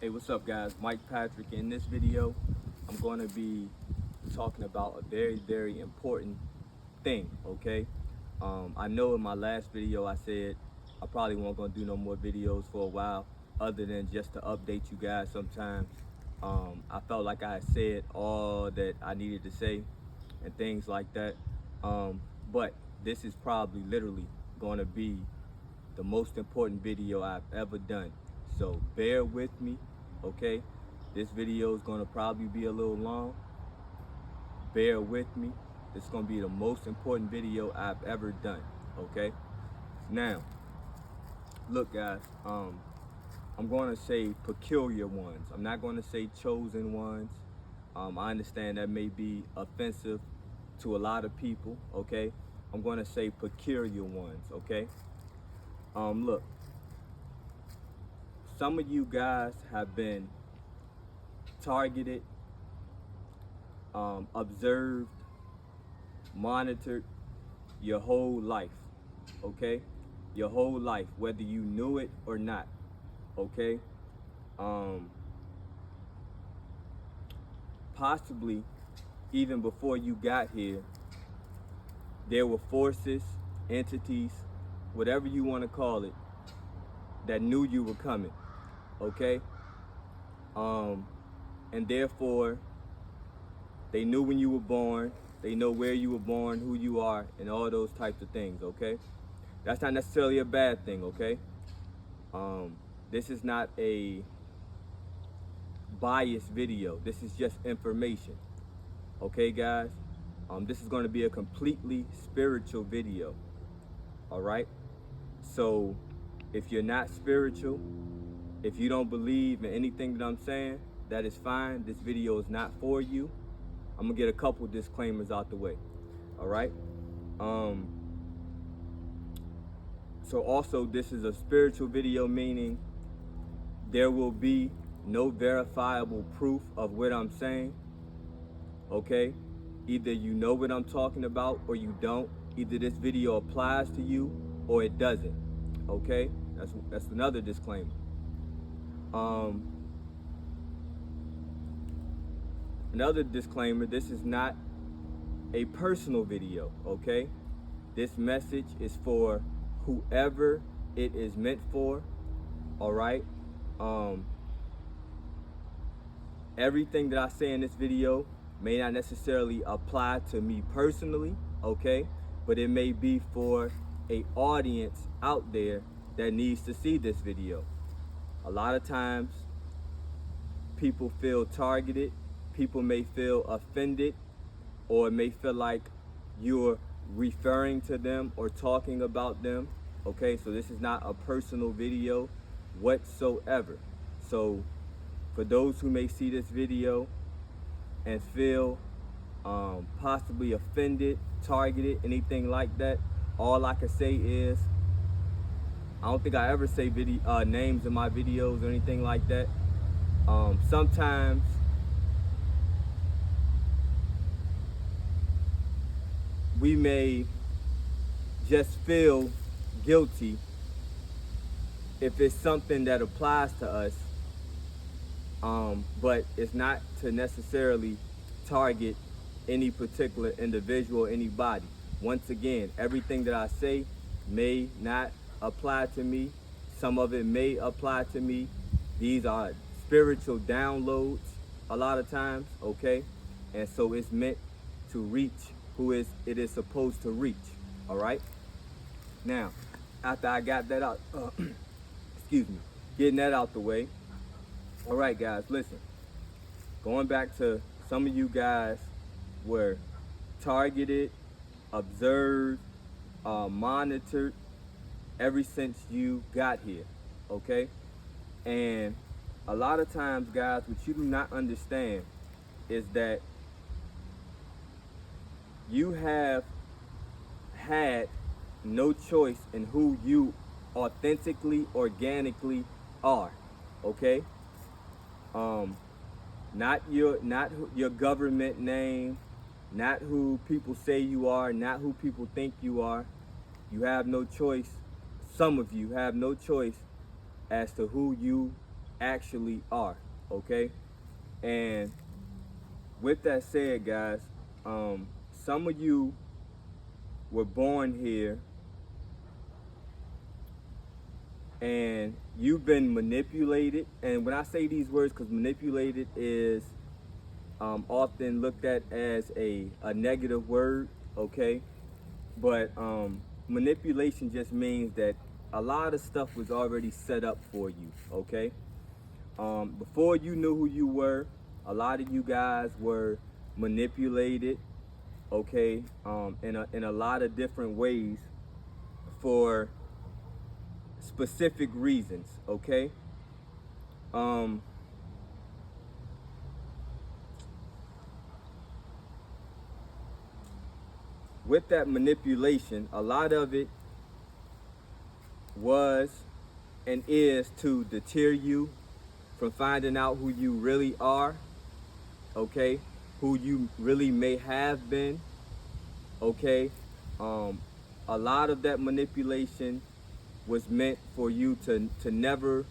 Hey, what's up guys? Mike Patrick. In this video, I'm going to be talking about a very important thing, okay? I know in my last video I said I probably won't gonna do no more videos for a while other than just to update you guys sometimes. I felt like I had said all that I needed to say and things like that. But this is probably literally going to be the most important video I've ever done. So bear with me, okay? This video is gonna probably be a little long. Bear with me. It's gonna be the most important video I've ever done, okay? Now, look guys, I'm gonna say peculiar ones. I'm not gonna say chosen ones. I understand that may be offensive to a lot of people, okay? I'm gonna say peculiar ones, okay? Look, some of you guys have been targeted, observed, monitored your whole life, okay? Your whole life, whether you knew it or not, okay? Possibly even before you got here, there were forces, entities, whatever you want to call it, that knew you were coming, okay? And therefore, they knew when you were born, they know where you were born, who you are, and all those types of things, okay? That's not necessarily a bad thing, okay? This is not a biased video. This is just information, okay, guys? This is going to be a completely spiritual video, all right? So if you're not spiritual, if you don't believe in anything that I'm saying, that is fine. This video is not for you. I'm gonna get a couple disclaimers out the way, all right? So also, this is a spiritual video, meaning there will be no verifiable proof of what I'm saying, okay? Either you know what I'm talking about or you don't. Either this video applies to you or it doesn't, okay? That's another disclaimer. Another disclaimer, this is not a personal video, okay? This message is for whoever it is meant for, all right? Everything that I say in this video may not necessarily apply to me personally, okay? But it may be for a audience out there that needs to see this video. A lot of times, people feel targeted, people may feel offended, or may feel like you're referring to them or talking about them, okay? So this is not a personal video whatsoever. So for those who may see this video and feel possibly offended, targeted, anything like that, all I can say is, I don't think I ever say names in my videos or anything like that. Sometimes we may just feel guilty if it's something that applies to us, but it's not to necessarily target any particular individual, anybody. Once again, everything that I say may not apply to me. Some of it may apply to me. These are spiritual downloads a lot of times, okay? And so it's meant to reach who it is supposed to reach, all right? Now, after I got that out, excuse me, getting that out the way, all right, guys, listen. Going back to some of you guys were targeted, observed, monitored ever since you got here, okay? And a lot of times, guys, what you do not understand is that you have had no choice in who you authentically, organically are, okay? Not your government name, not who people say you are, not who people think you are. You have no choice. Some of you have no choice as to who you actually are, okay? And with that said, guys, some of you were born here and you've been manipulated. And when I say these words, because manipulated is often looked at as a negative word, okay? But manipulation just means that a lot of stuff was already set up for you, okay? Before you knew who you were, a lot of you guys were manipulated, okay, in a lot of different ways for specific reasons, okay? With that manipulation, a lot of it was and is to deter you from finding out who you really are, okay? Who you really may have been, okay? A lot of that manipulation was meant for you to never,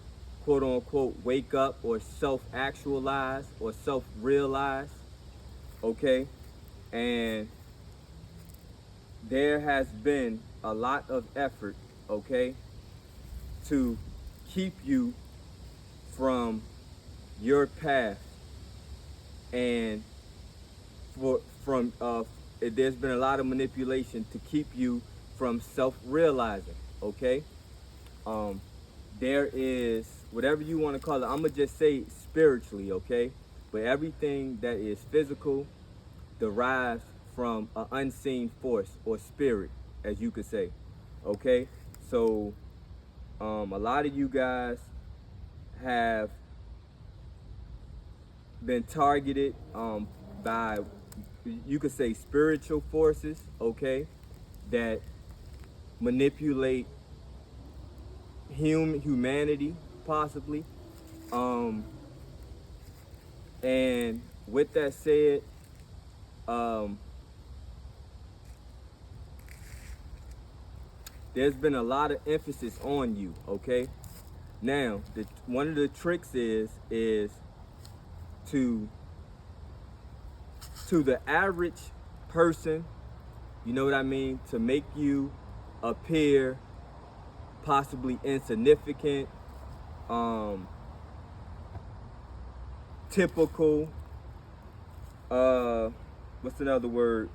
quote unquote, wake up or self-actualize or self-realize, okay? And there has been a lot of effort, okay, to keep you from your path, and there's been a lot of manipulation to keep you from self-realizing, okay? There is, whatever you want to call it, I'm gonna just say spiritually, okay? But everything that is physical derives from an unseen force or spirit, as you could say, okay? So a lot of you guys have been targeted by, you could say, spiritual forces, okay, that manipulate humanity, possibly. And with that said, there's been a lot of emphasis on you, okay? Now, one of the tricks is to the average person, you know what I mean, to make you appear possibly insignificant, typical, what's another word,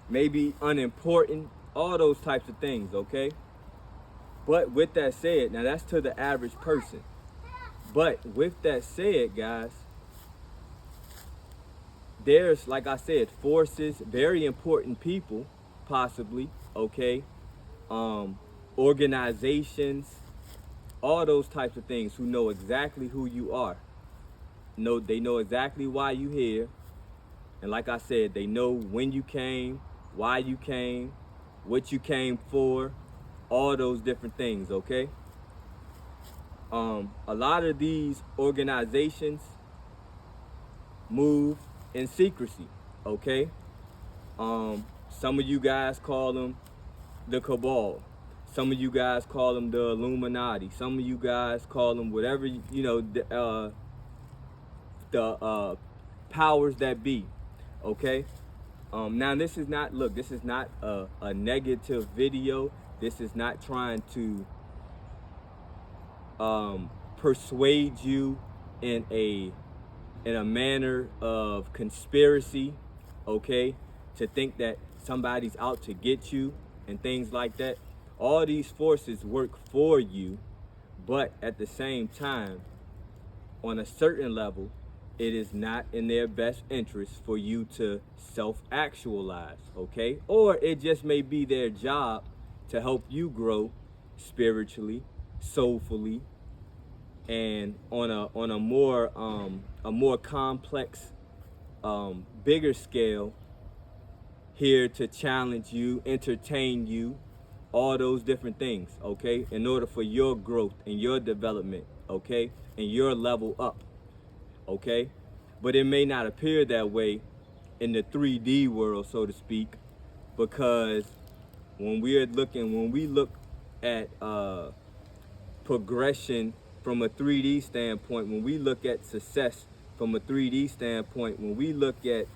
maybe unimportant, all those types of things, okay? But with that said, now that's to the average person. But with that said, guys, there's, like I said, forces, very important people, possibly, okay? Organizations, all those types of things, who know exactly who you are. They know exactly why you here. And like I said, they know when you came, why you came, what you came for, all those different things, okay? A lot of these organizations move in secrecy, okay? Some of you guys call them the cabal. Some of you guys call them the Illuminati. Some of you guys call them whatever, you know, the powers that be, okay? Now this is not, look, this is not a negative video. This is not trying to persuade you in a manner of conspiracy, okay, to think that somebody's out to get you and things like that. All these forces work for you, but at the same time, on a certain level, it is not in their best interest for you to self-actualize, okay? Or it just may be their job to help you grow spiritually, soulfully, and on a more complex, bigger scale, here to challenge you, entertain you, all those different things, okay, in order for your growth and your development, okay, and your level up, okay? But it may not appear that way in the 3D world, so to speak, because when we look at progression from a 3D standpoint, when we look at success from a 3D standpoint, when we look at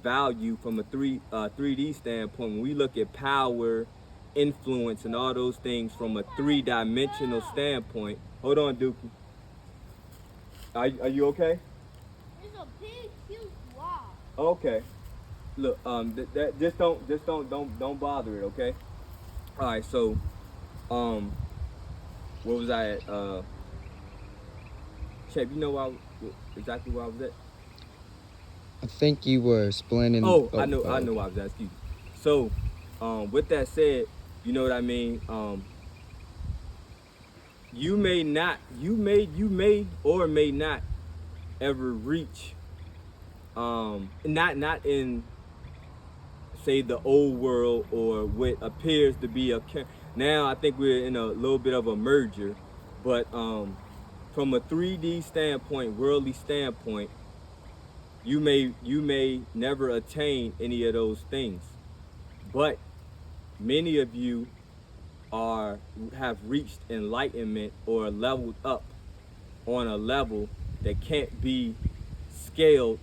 value from a 3D standpoint, when we look at power, influence, and all those things from a 3-dimensional standpoint. Hold on, Dookie. Are you okay? It's a big, huge block. Okay. Look, just don't bother it, okay? All right. So, where was I at? Shape, you know exactly where I was at? I think you were explaining. I know why I was asking you. So, with that said, you know what I mean? You may or may not ever reach, not in, say, the old world or what appears to be now I think we're in a little bit of a merger, but from a 3D standpoint, worldly standpoint, you may never attain any of those things, but many of you have reached enlightenment or leveled up on a level that can't be scaled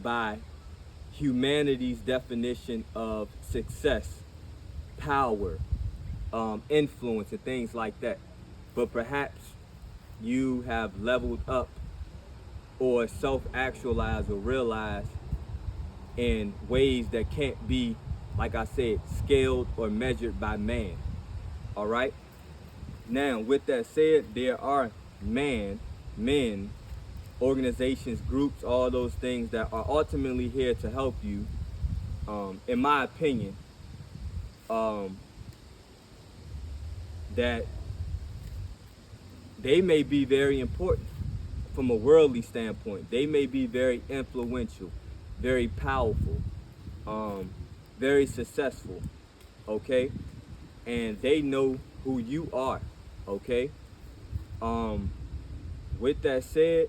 by humanity's definition of success, power, influence, and things like that. But perhaps you have leveled up or self-actualized or realized in ways that can't be, like I said, scaled or measured by man. All right? Now, with that said, there are men, organizations, groups, all those things that are ultimately here to help you, in my opinion, that they may be very important from a worldly standpoint. They may be very influential, very powerful, very successful, okay? And they know who you are, okay? With that said,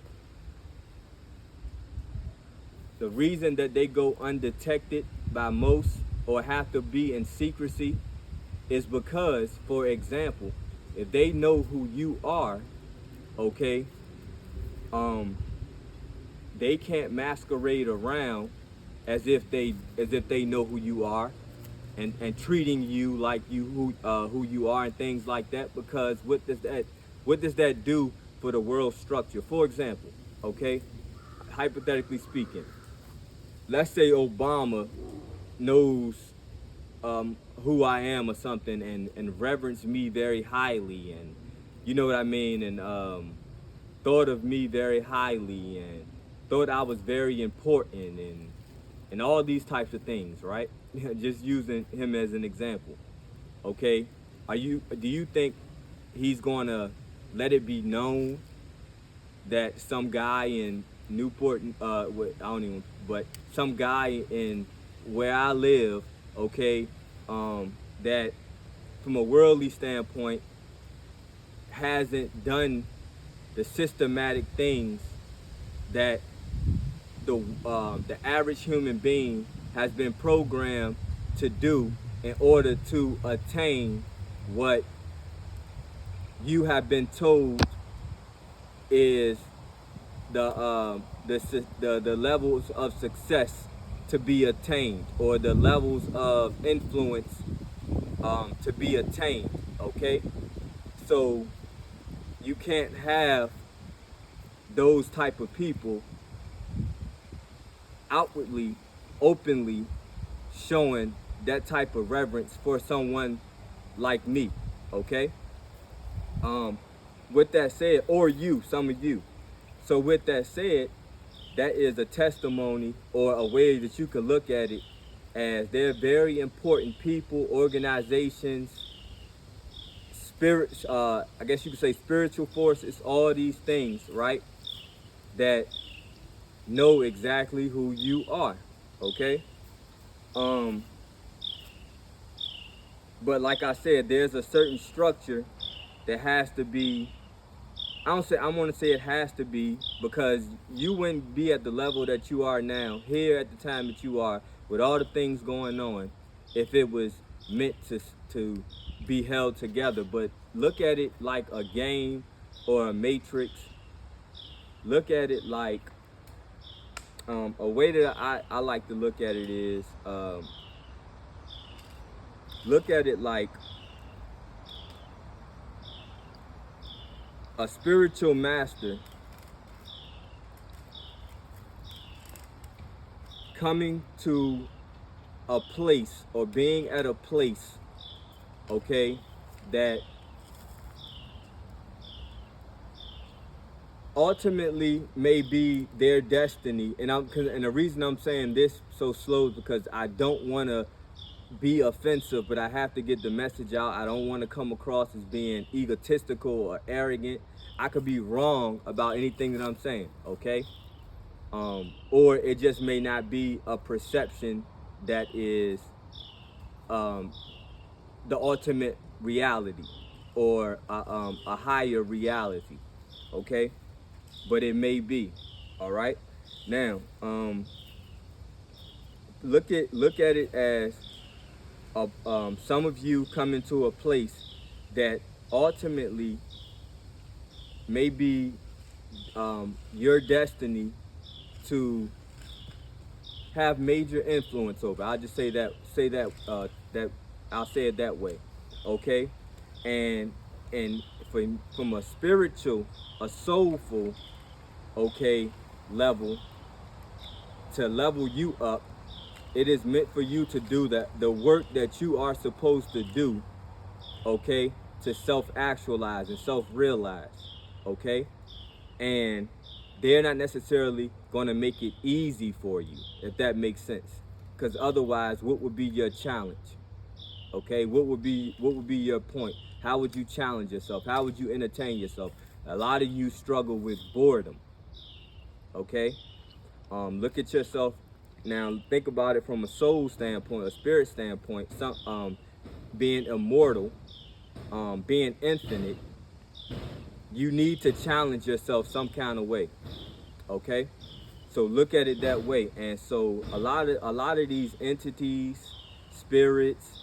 the reason that they go undetected by most or have to be in secrecy is because, for example, if they know who you are, okay, they can't masquerade around as if they know who you are, and treating you like who you are and things like that, because what does that do for the world structure? For example, okay, hypothetically speaking, let's say Obama knows who I am or something, and reverence me very highly, and you know what I mean, and thought of me very highly, and thought I was very important, and all these types of things, right? Just using him as an example. Okay, do you think he's gonna let it be known that some guy in Newport, some guy in where I live, okay, that from a worldly standpoint hasn't done the systematic things that the average human being has been programmed to do in order to attain what you have been told is the levels of success to be attained, or the levels of influence to be attained, okay? So you can't have those type of people outwardly, openly showing that type of reverence for someone like me, okay? With that said, or some of you. So with that said, that is a testimony or a way that you can look at it as they're very important people, organizations, spirits, I guess you could say spiritual forces, all these things, right? That know exactly who you are, okay? But like I said, there's a certain structure that has to be, I want to say it has to be, because you wouldn't be at the level that you are now, here at the time that you are, with all the things going on, if it was meant to be held together. But look at it like a game or a matrix. Look at it like a way that I like to look at it is look at it like a spiritual master coming to a place or being at a place, okay, that ultimately may be their destiny. And the reason I'm saying this so slow is because I don't want to be offensive, but I have to get the message out. I don't want to come across as being egotistical or arrogant. I could be wrong about anything that I'm saying, okay? Or it just may not be a perception that is the ultimate reality or a higher reality, okay? But it may be, all right? Now, look at it as some of you come into a place that ultimately may be your destiny to have major influence over. I'll just that I'll say it that way, okay? And from a spiritual, a soulful, okay, level to level you up, it is meant for you to do the work that you are supposed to do, okay, to self-actualize and self-realize, okay? And they're not necessarily going to make it easy for you, if that makes sense. Because otherwise, what would be your challenge? Okay, what would be your point? How would you challenge yourself? How would you entertain yourself? A lot of you struggle with boredom. Okay, look at yourself now. Think about it from a soul standpoint, a spirit standpoint. Being immortal, being infinite, you need to challenge yourself some kind of way. Okay, so look at it that way. And so a lot of these entities, spirits,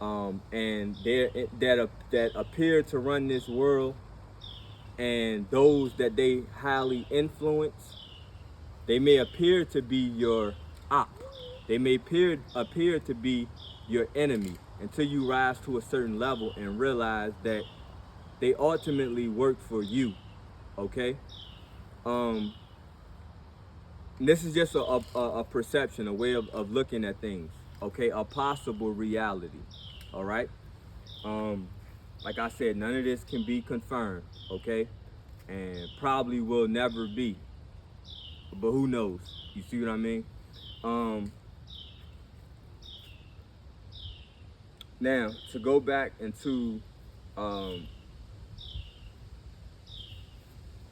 and that appear to run this world, and those that they highly influence, they may appear to be your op. They may appear to be your enemy until you rise to a certain level and realize that they ultimately work for you. Okay. This is just a perception, a way of looking at things. Okay, a possible reality. All right. Like I said, none of this can be confirmed. Okay, and probably will never be. But who knows? You see what I mean? Now to go back into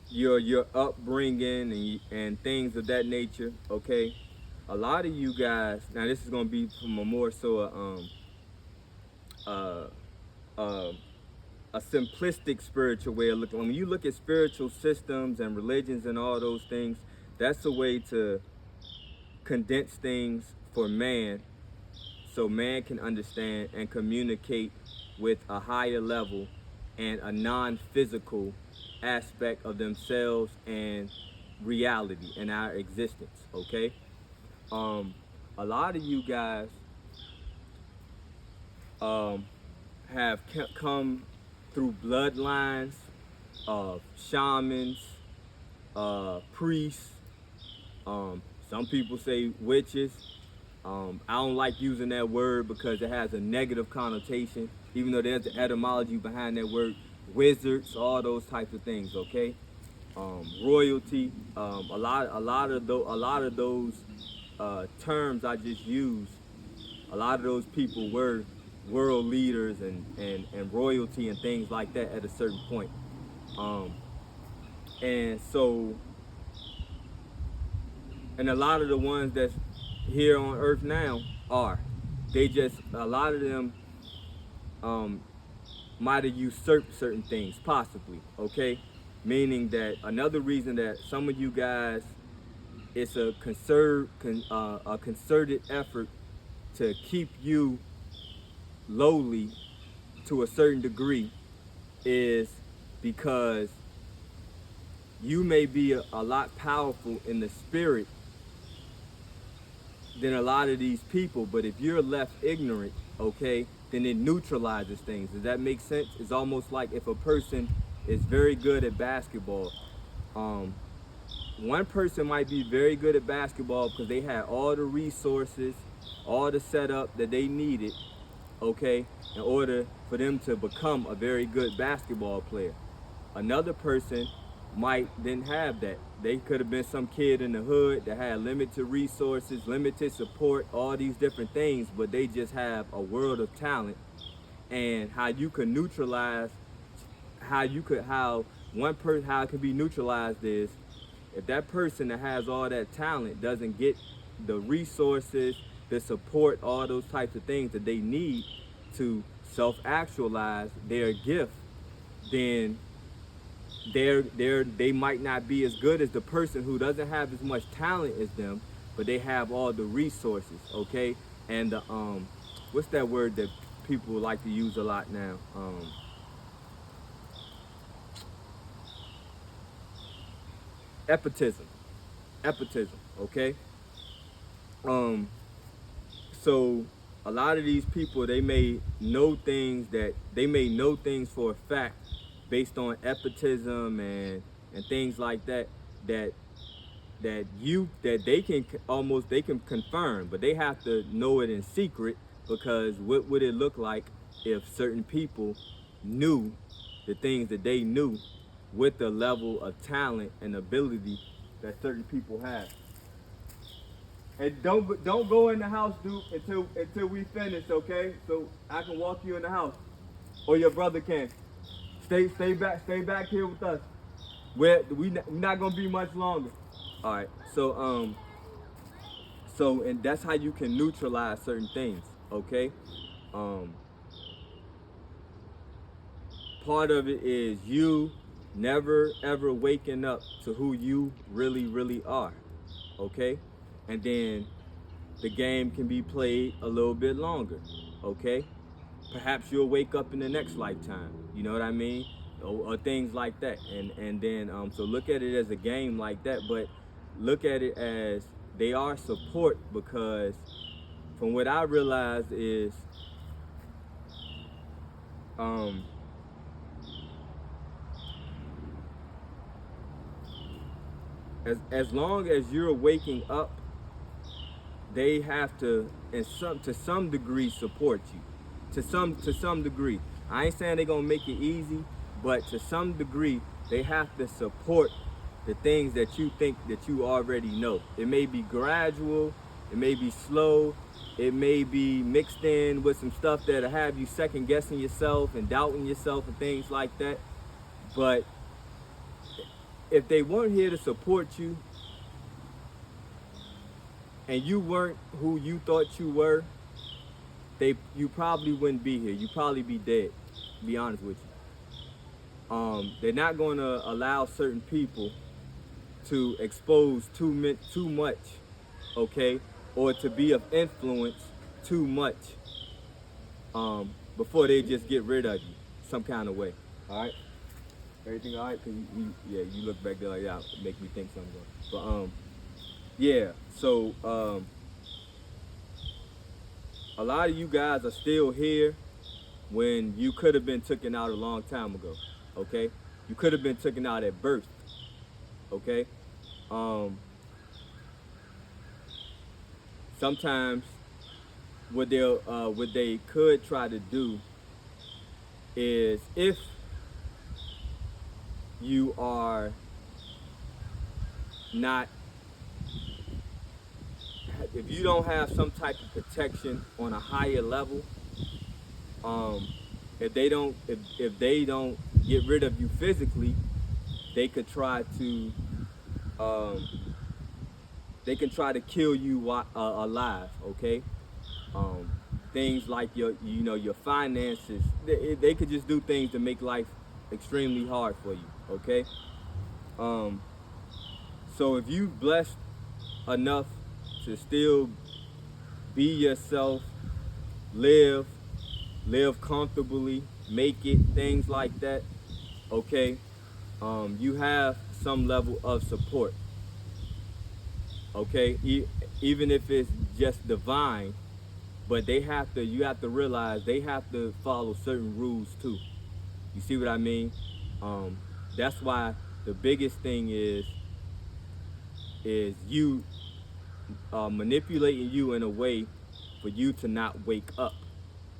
your upbringing and things of that nature. Okay, a lot of you guys. Now this is gonna be from a more so a simplistic spiritual way of looking. When you look at spiritual systems and religions and all those things, that's a way to condense things for man, so man can understand and communicate with a higher level and a non-physical aspect of themselves and reality and our existence. Okay, a lot of you guys have come through bloodlines of shamans, priests, some people say witches. I don't like using that word because it has a negative connotation, even though there's the etymology behind that word. Wizards, all those types of things, okay? Royalty, a lot of those terms I just used, a lot of those people were world leaders and royalty and things like that at a certain point. And so, and a lot of the ones that's here on earth now a lot of them might have usurped certain things, possibly, okay? Meaning that another reason that some of you guys, it's a concerted effort to keep you lowly to a certain degree, is because you may be a lot powerful in the spirit than a lot of these people, but if you're left ignorant, okay, then it neutralizes things. Does that make sense? It's almost like if a person is very good at basketball, one person might be very good at basketball because they had all the resources, all the setup that they needed, okay, in order for them to become a very good basketball player. Another person didn't have that. They could have been some kid in the hood that had limited resources, limited support, all these different things, but they just have a world of talent. And how you could neutralize, how it can be neutralized is if that person that has all that talent doesn't get the resources, the support, all those types of things that they need to self-actualize their gift, then they might not be as good as the person who doesn't have as much talent as them, but they have all the resources, okay? And what's that word that people like to use a lot now? Epitism, okay? So a lot of these people, they may know things for a fact based on epitism and things like that they can confirm, but they have to know it in secret, because what would it look like if certain people knew the things that they knew with the level of talent and ability that certain people have? And don't go in the house, dude, until we finish, okay? So I can walk you in the house, or your brother can. Stay back here with us. We're not gonna be much longer. All right. So and that's how you can neutralize certain things, okay? Part of it is you never ever waking up to who you really are, okay? And then the game can be played a little bit longer, okay? Perhaps you'll wake up in the next lifetime, you know what I mean? Or things like that. And then so look at it as a game like that, but look at it as they are support, because from what I realized is as long as you're waking up, they have to to some degree support you. To some degree. I ain't saying they're gonna make it easy, but to some degree they have to support the things that you think that you already know. It may be gradual, it may be slow, it may be mixed in with some stuff that'll have you second guessing yourself and doubting yourself and things like that. But if they weren't here to support you and you weren't who you thought you were, you probably wouldn't be here. You'd probably be dead, to be honest with you. They're not going to allow certain people to expose too much, okay, or to be of influence too much before they just get rid of you some kind of way. All right, everything all right? Cause you look back there like, yeah, make me think something. But yeah, so a lot of you guys are still here when you could have been taken out a long time ago, okay? You could have been taken out at birth, okay? Sometimes what they could try to do is, if you are not, if you don't have some type of protection on a higher level, if they don't get rid of you physically, they could try to kill you alive, okay? Things like your finances, they could just do things to make life extremely hard for you, okay? So if you blessed enough to still be yourself, live comfortably, make it, things like that, okay, you have some level of support, okay, even if it's just divine, but you have to realize they have to follow certain rules too. You see what I mean? Um, that's why the biggest thing is you manipulating you in a way for you to not wake up.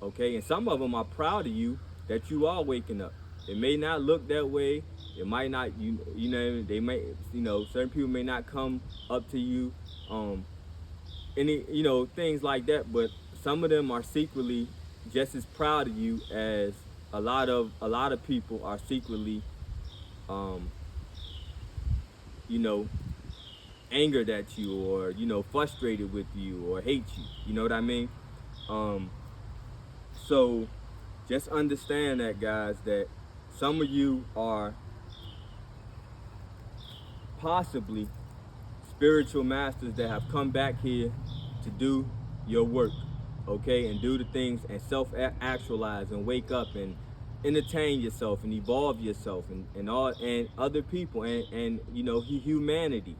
Okay, and some of them are proud of you that you are waking up. It may not look that way. It might not. You know, they may, certain people may not come up to you, any, things like that. But some of them are secretly just as proud of you as a lot of people are secretly, um, you know, angered at you, or frustrated with you, or hate you. You know what I mean? Um, so just understand that, guys, that some of you are possibly spiritual masters that have come back here to do your work, okay, and do the things and self-actualize and wake up and entertain yourself and evolve yourself and all and other people and humanity,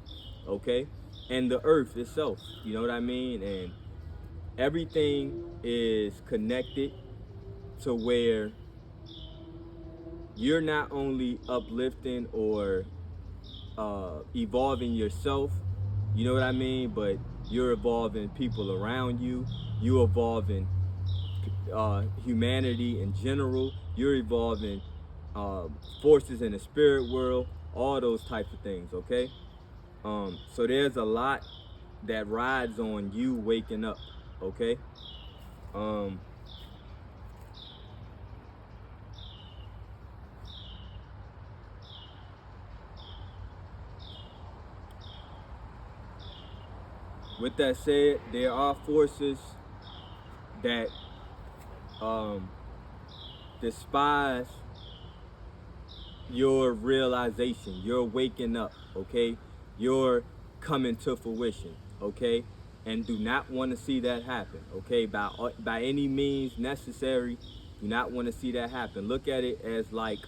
okay, and the earth itself. You know what I mean? And everything is connected to where you're not only uplifting or evolving yourself, you know what I mean, but you're evolving people around you, you're evolving humanity in general, you're evolving forces in the spirit world, all those types of things, okay? So there's a lot that rides on you waking up, okay? Um, with that said, there are forces that um, despise your realization, your waking up, okay? Your coming to fruition, okay? And do not want to see that happen, okay? By any means necessary, do not want to see that happen. Look at it as like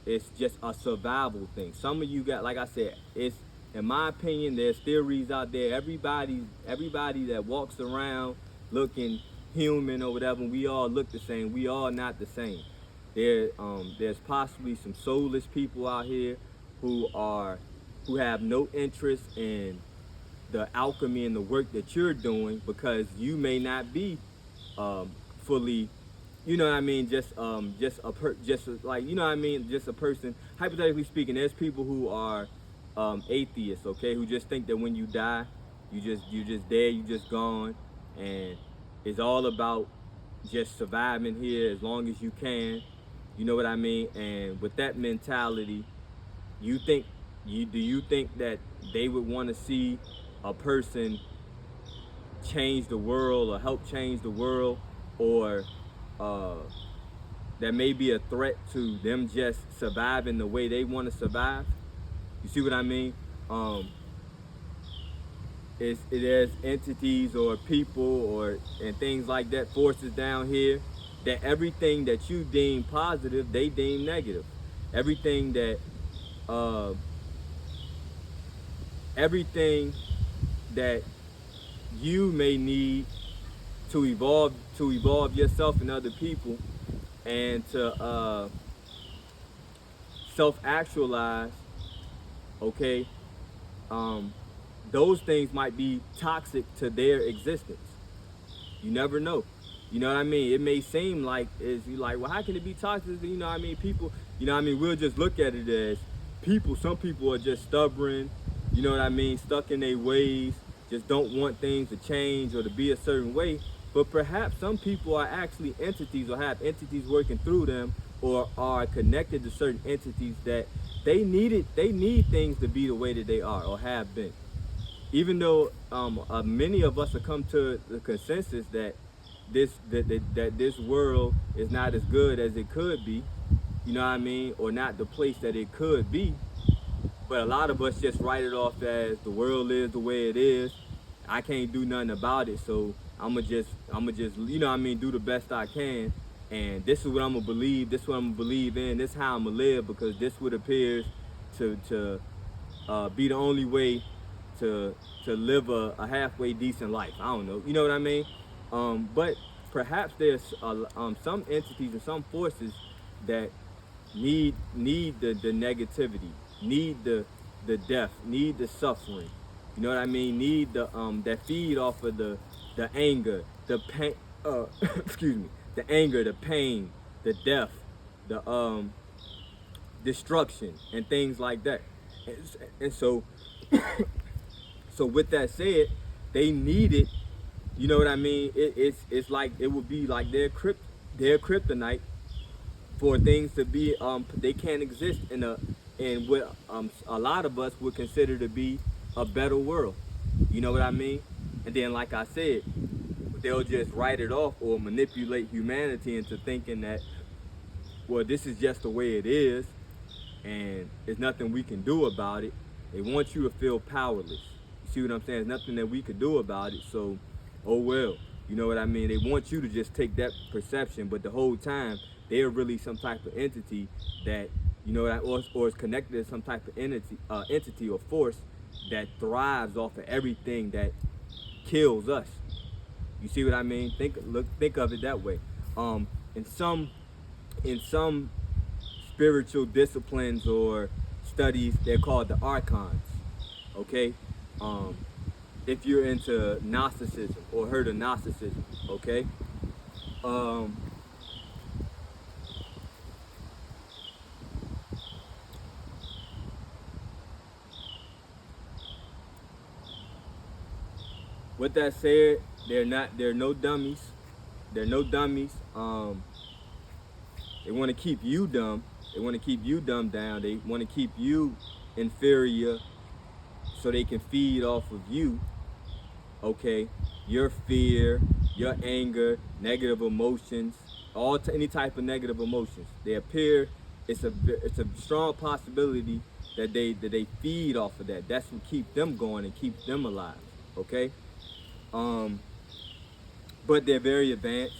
it's just a survival thing. Some of you got, like I said, it's, in my opinion, there's theories out there. Everybody that walks around looking human or whatever, we all look the same. We all not the same. There's possibly some soulless people out here who have no interest in the alchemy and the work that you're doing, because you may not be fully, you know what I mean, just like, you know what I mean, just a person. Hypothetically speaking, there's people who are atheists, okay, who just think that when you die, you just dead, you just gone, and it's all about just surviving here as long as you can. You know what I mean? And with that mentality, you think do you think that they would want to see a person change the world or help change the world, or uh, that may be a threat to them just surviving the way they want to survive? You see what I mean? Um, there's entities or people or and things like that, forces down here, that everything that you deem positive, they deem negative. Everything that uh, everything that you may need to evolve yourself and other people, and to self-actualize, okay, um, those things might be toxic to their existence. You never know. You know what I mean? It may seem like, it's you like, well, how can it be toxic? You know what I mean? People, you know what I mean? We'll just look at it as people. Some people are just stubborn, you know what I mean? Stuck in their ways, just don't want things to change or to be a certain way. But perhaps some people are actually entities, or have entities working through them, or are connected to certain entities that they need things to be the way that they are or have been. Even though many of us have come to the consensus that this world is not as good as it could be, you know what I mean, or not the place that it could be. But a lot of us just write it off as the world is the way it is. I can't do nothing about it, so I'ma just you know what I mean, do the best I can. And this is what I'm gonna believe. This is what I'm gonna believe in. This is how I'm gonna live, because this what appears to be the only way to live a halfway decent life. I don't know. You know what I mean? But perhaps there's some entities and some forces that need the negativity, need the death, need the suffering. You know what I mean? Need the that feed off of the anger, the pain. Excuse me. The anger, the pain, the death, the destruction, and things like that. And so, so with that said, they need it. You know what I mean? It's like it would be like their kryptonite for things to be they can't exist in what a lot of us would consider to be a better world. You know what I mean? And then, like I said, they'll just write it off or manipulate humanity into thinking that, well, this is just the way it is and there's nothing we can do about it. They want you to feel powerless. You see what I'm saying? There's nothing that we could do about it, so oh well. You know what I mean? They want you to just take that perception, but the whole time they're really some type of entity that, you know, or is connected to some type of entity or force that thrives off of everything that kills us. You see what I mean? Think of it that way. In some spiritual disciplines or studies, they're called the archons. Okay, if you're into Gnosticism or heard of Gnosticism, okay. With that said, they're no dummies. They're no dummies. They want to keep you dumb. They want to keep you dumbed down. They want to keep you inferior so they can feed off of you. Okay, your fear, your anger, negative emotions, any type of negative emotions. They appear. It's a strong possibility that they feed off of that. That's what keeps them going and keeps them alive. Okay. But they're very advanced,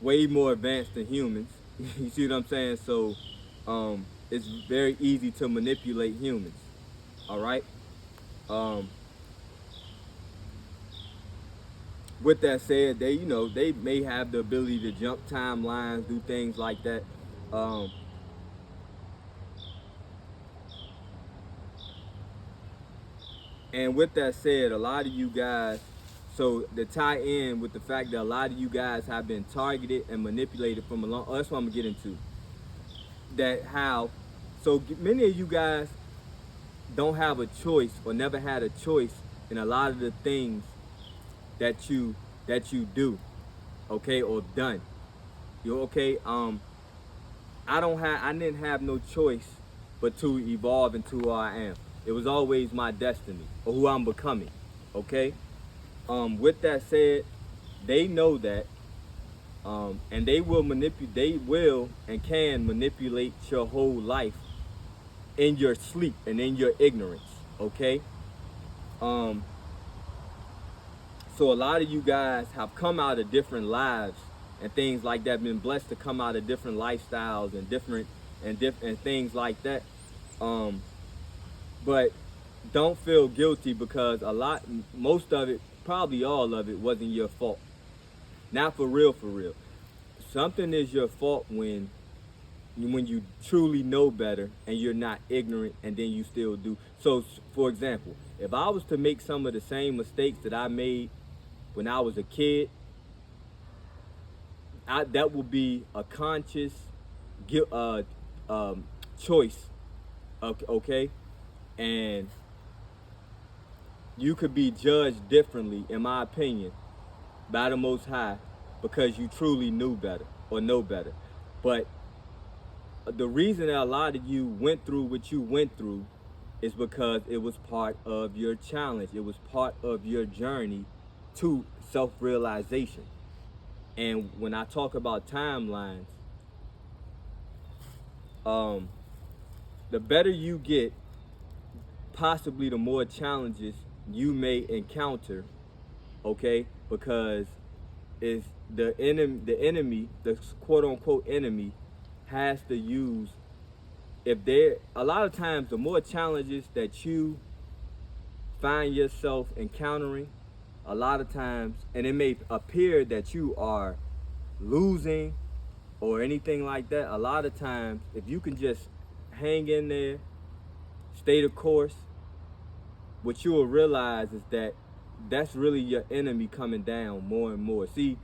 way more advanced than humans. You see what I'm saying? So, it's very easy to manipulate humans. All right. With that said, they may have the ability to jump timelines, do things like that. And with that said, a lot of you guys, so to tie in with the fact that a lot of you guys have been targeted and manipulated from a long, that's what I'm gonna get into. That how, so many of you guys don't have a choice or never had a choice in a lot of the things that you do, okay, or done. You okay? I didn't have no choice but to evolve into who I am. It was always my destiny or who I'm becoming. Okay. With that said, they know that, and they will manipulate. They will and can manipulate your whole life in your sleep and in your ignorance. Okay. So a lot of you guys have come out of different lives and things like that. Been blessed to come out of different lifestyles and different things like that. But don't feel guilty because most of it, probably all of it, wasn't your fault. Not for real, for real. Something is your fault when you truly know better and you're not ignorant and then you still do. So, for example, if I was to make some of the same mistakes that I made when I was a kid, that would be a conscious choice, okay? And you could be judged differently, in my opinion, by the Most High because you truly knew better or know better. But the reason that a lot of you went through what you went through is because it was part of your challenge. It was part of your journey to self-realization. And when I talk about timelines, the better you get, possibly the more challenges you may encounter, okay? Because is the enemy, the quote unquote enemy, has to use, if there, a lot of times the more challenges that you find yourself encountering, a lot of times, and it may appear that you are losing or anything like that, a lot of times, if you can just hang in there, stay the course, what you will realize is that that's really your enemy coming down more and more. See,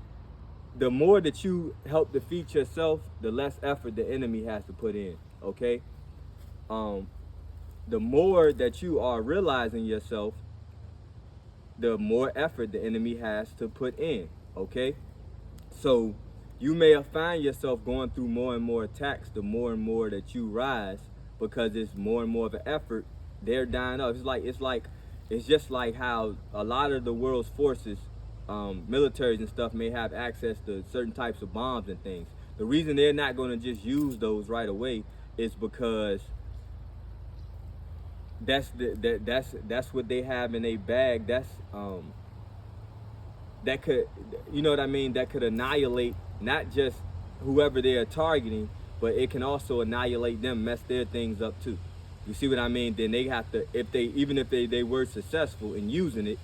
the more that you help defeat yourself, the less effort the enemy has to put in, okay? The more that you are realizing yourself, the more effort the enemy has to put in, okay? So you may find yourself going through more and more attacks the more and more that you rise, because it's more and more of an effort. They're dying up. It's just like how a lot of the world's forces, militaries and stuff, may have access to certain types of bombs and things. The reason they're not going to just use those right away is because that's what they have in their bag. That could, you know what I mean, that could annihilate not just whoever they are targeting, but it can also annihilate them, mess their things up too. You see what I mean? Then they have to, even if they were successful in using it,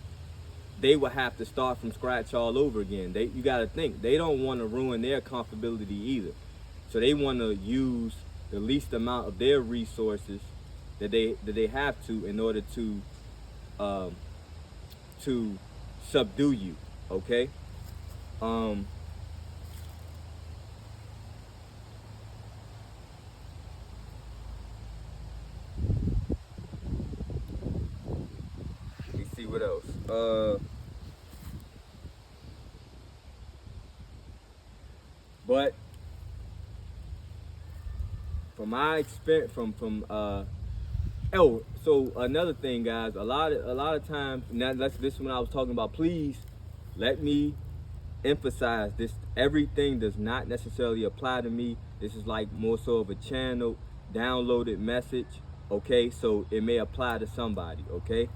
they would have to start from scratch all over again. You got to think, they don't want to ruin their comfortability either. So they want to use the least amount of their resources that they have to, in order to subdue you. Okay. Let me see what else. But from my experience, so another thing, guys, a lot of times, now this is when I was talking about, please let me emphasize this. Everything does not necessarily apply to me. This is like more so of a channel downloaded message, okay? So it may apply to somebody, okay?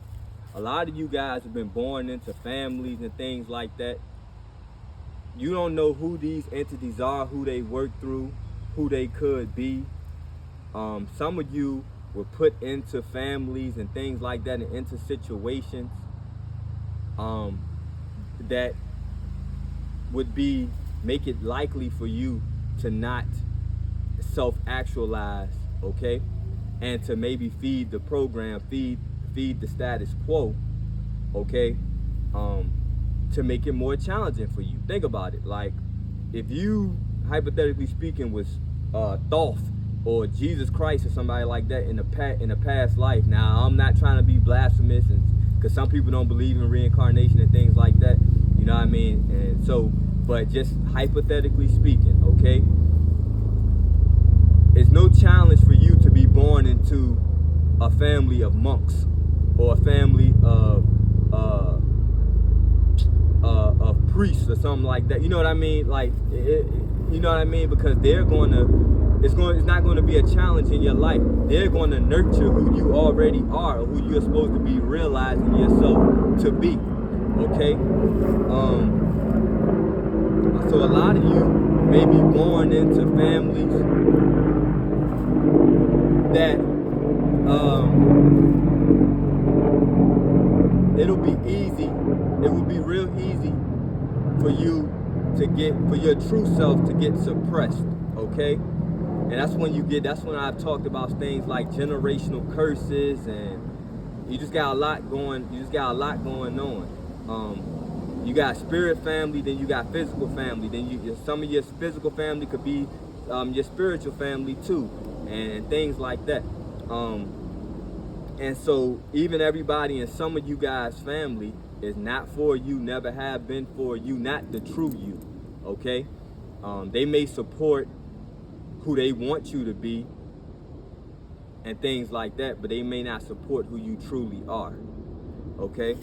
A lot of you guys have been born into families and things like that. You don't know who these entities are, who they work through, who they could be. Some of you were put into families and things like that, and into situations that would make it likely for you to not self-actualize, okay? And to maybe feed the program, feed the status quo, okay? To make it more challenging for you. Think about it. Like, if you, hypothetically speaking, was Thoth or Jesus Christ or somebody like that in a past life. Now, I'm not trying to be blasphemous, and because some people don't believe in reincarnation and things like that, you know what I mean? And so, but just hypothetically speaking, okay? It's no challenge for you to be born into a family of monks or a family of priests or something like that. You know what I mean? Like, you know what I mean? Because it's not going to be a challenge in your life. They're going to nurture who you already are, or who you're supposed to be realizing yourself to be. Okay? So a lot of you may be born into families that it'll be easy. It will be real easy for you for your true self to get suppressed, okay? And that's when I've talked about things like generational curses, and you just got a lot going on. You got spirit family, then you got physical family, then some of your physical family could be your spiritual family too, and things like that. And so even everybody in some of you guys' family is not for you, never have been for you, not the true you, okay? They may support who they want you to be and things like that, but they may not support who you truly are, okay?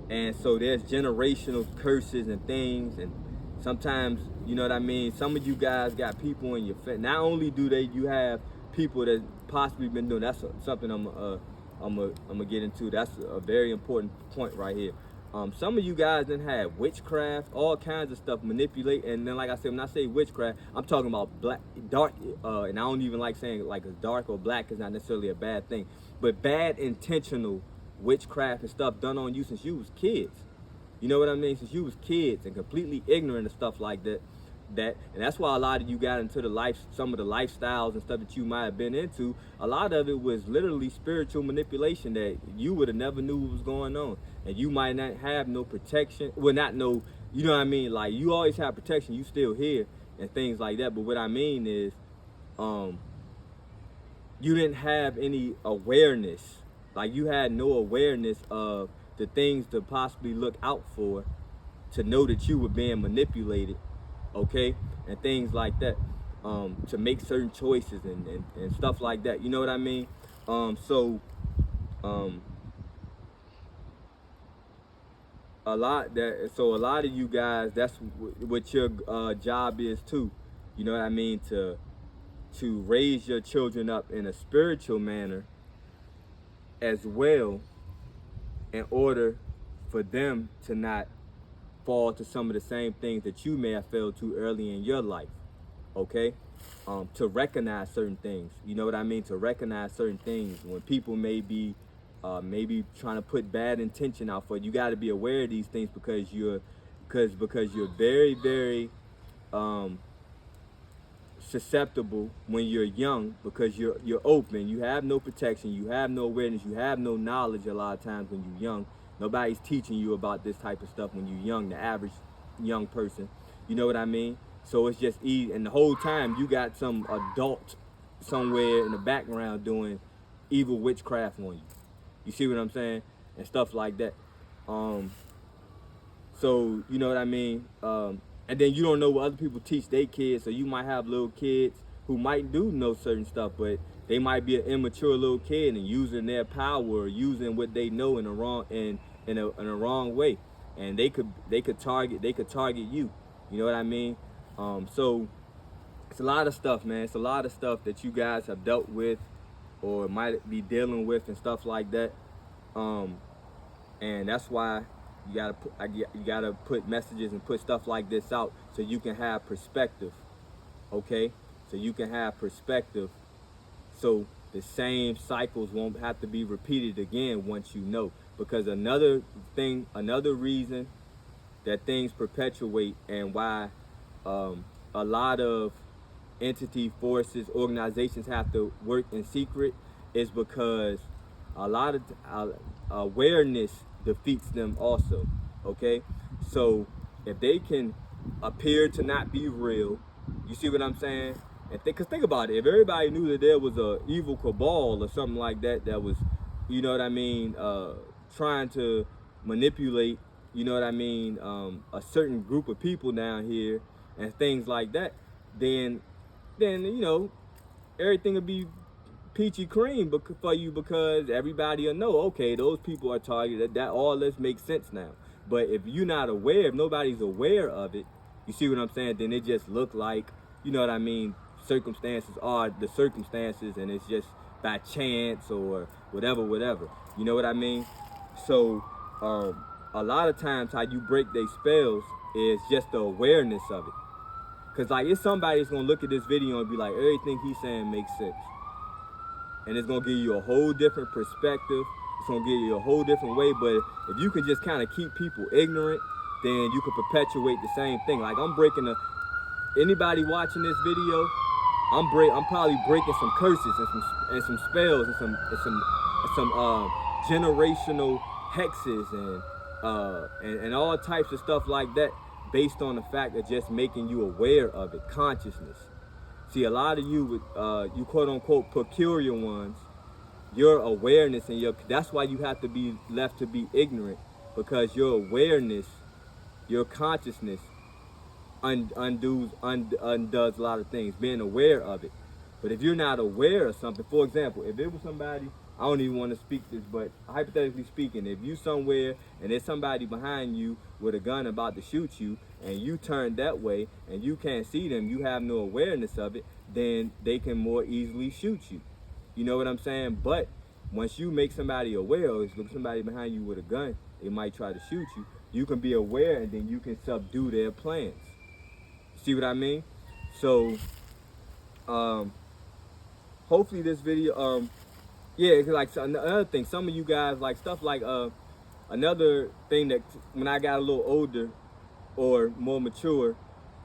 And so there's generational curses and things, and sometimes, you know what I mean, some of you guys got people in your family. Not only do you have people that possibly been doing, that's something I'm gonna get into. That's a very important point right here. Some of you guys done had witchcraft, all kinds of stuff, manipulate. And then, like I said, when I say witchcraft, I'm talking about black, dark, and I don't even like saying like it's dark or black is not necessarily a bad thing, but bad intentional witchcraft and stuff done on you since you was kids. You know what I mean? Since you was kids and completely ignorant of stuff like that. And that's why a lot of you got into some of the lifestyles and stuff that you might have been into. A lot of it was literally spiritual manipulation that you would have never knew what was going on, and you might not have no protection. Well, not no, you know what I mean? Like, you always have protection. You still here and things like that. But what I mean is, you didn't have any awareness. Like, you had no awareness of the things to possibly look out for, to know that you were being manipulated. Okay, and things like that, to make certain choices and stuff like that. You know what I mean? So a lot of you guys, that's what your job is too. You know what I mean? To raise your children up in a spiritual manner as well, in order for them to not fall to some of the same things that you may have fell to early in your life. Okay, to recognize certain things. You know what I mean? To recognize certain things when people may be maybe trying to put bad intention out for you. You got to be aware of these things because you're very, very susceptible when you're young, because you're open. You have no protection. You have no awareness. You have no knowledge a lot of times when you're young. Nobody's teaching you about this type of stuff when you're young, the average young person. You know what I mean? So it's just easy. And the whole time you got some adult somewhere in the background doing evil witchcraft on you. You see what I'm saying? And stuff like that. So, you know what I mean? And then you don't know what other people teach their kids. So you might have little kids who might do know certain stuff, but they might be an immature little kid and using their power, or using what they know in a wrong way, and they could target you. You know what I mean? So it's a lot of stuff, man. It's a lot of stuff that you guys have dealt with or might be dealing with and stuff like that. And that's why you gotta put messages and put stuff like this out so you can have perspective. Okay, so you can have perspective. So the same cycles won't have to be repeated again once you know. Because another reason that things perpetuate and why a lot of entity forces, organizations have to work in secret is because a lot of awareness defeats them also. Okay, so if they can appear to not be real, you see what I'm saying? And because think about it, if everybody knew that there was a evil cabal or something like that that was, you know what I mean, trying to manipulate, you know what I mean, a certain group of people down here and things like that, then you know, everything will be peachy cream for you, because everybody will know, okay, those people are targeted. That all this makes sense now. But if you're not aware, if nobody's aware of it, you see what I'm saying, then it just look like, you know what I mean, circumstances are the circumstances, and it's just by chance or whatever. You know what I mean? So a lot of times how you break their spells is just the awareness of it. Because like, it's somebody that's going to look at this video and be like, everything he's saying makes sense. And it's going to give you a whole different perspective. It's going to give you a whole different way. But if you can just kind of keep people ignorant, then you can perpetuate the same thing. Like, anybody watching this video, I'm probably breaking some curses and some spells and some generational hexes and all types of stuff like that, based on the fact of just making you aware of it, consciousness. See, a lot of you, you quote unquote peculiar ones, your awareness and that's why you have to be left to be ignorant, because your awareness, your consciousness undoes a lot of things, being aware of it. But if you're not aware of something, for example, if it was somebody, I don't even want to speak this, but hypothetically speaking, if you somewhere and there's somebody behind you with a gun about to shoot you, and you turn that way and you can't see them, you have no awareness of it, then they can more easily shoot you. You know what I'm saying? But once you make somebody aware, or if somebody behind you with a gun, they might try to shoot you. You can be aware, and then you can subdue their plans. See what I mean? So, hopefully this video, yeah, 'cause like another thing, some of you guys like stuff like another thing that when I got a little older or more mature,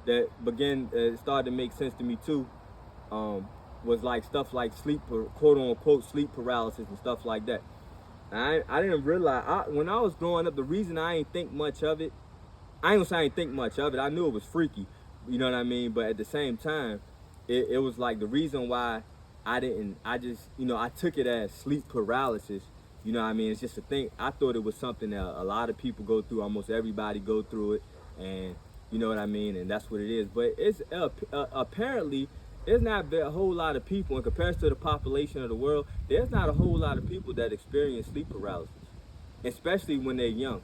that started to make sense to me too, was like stuff like quote unquote sleep paralysis and stuff like that. And I didn't realize when I was growing up, the reason I ain't think much of it, I ain't gonna say I didn't think much of it. I knew it was freaky, you know what I mean? But at the same time, it was like the reason why I took it as sleep paralysis. You know what I mean? It's just a thing. I thought it was something that a lot of people go through. Almost everybody go through it, and you know what I mean? And that's what it is. But it's apparently there's not a whole lot of people in comparison to the population of the world. There's not a whole lot of people that experience sleep paralysis, especially when they're young.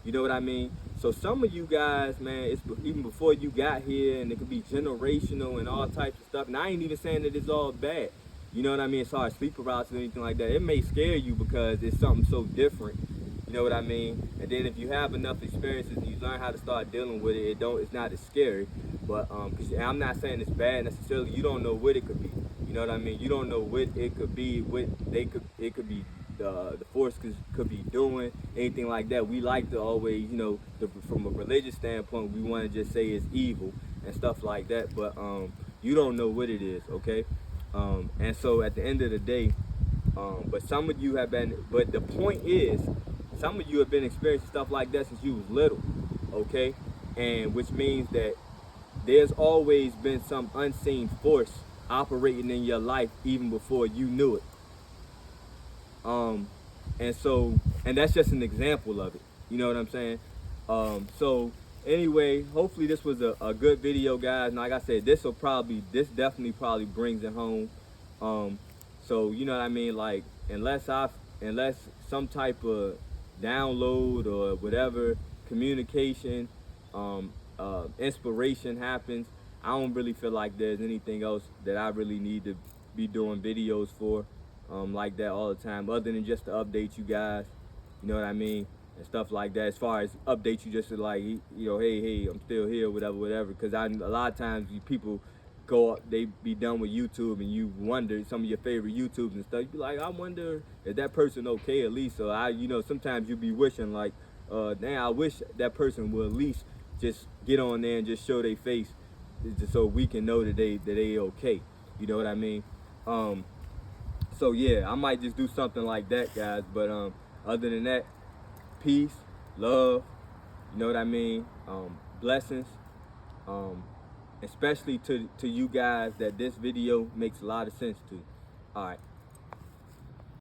You know what I mean? So some of you guys, man, it's even before you got here, and it could be generational and all types of stuff. And I ain't even saying that it's all bad. You know what I mean? As far as sleep paralysis or anything like that, it may scare you because it's something so different. You know what I mean? And then if you have enough experiences and you learn how to start dealing with it, it's not as scary. But cause I'm not saying it's bad necessarily. You don't know what it could be. You know what I mean? You don't know what it could be. It could be. The force could be doing anything like that. We like to always, from a religious standpoint, we want to just say it's evil and stuff like that. But you don't know what it is, okay? And so at the end of the day, but some of you have been. But the point is, some of you have been experiencing stuff like that since you was little, okay? And which means that there's always been some unseen force operating in your life even before you knew it. And that's just an example of it. You know what I'm saying? So anyway, hopefully this was a good video, guys. And like I said, this definitely probably brings it home. So you know what I mean? Like, unless some type of download or whatever communication, inspiration happens, I don't really feel like there's anything else that I really need to be doing videos for. Like that all the time, other than just to update you guys, you know what I mean, and stuff like that. As far as update you, just to like, hey, I'm still here, whatever. Because a lot of times people they be done with YouTube, and you wonder some of your favorite YouTubes and stuff. You be like, I wonder if that person okay at least. So sometimes you be wishing like, damn, I wish that person would at least just get on there and just show their face, just so we can know that they okay. You know what I mean? So yeah, I might just do something like that, guys. But other than that, peace, love, you know what I mean? Blessings, especially to you guys that this video makes a lot of sense to. All right.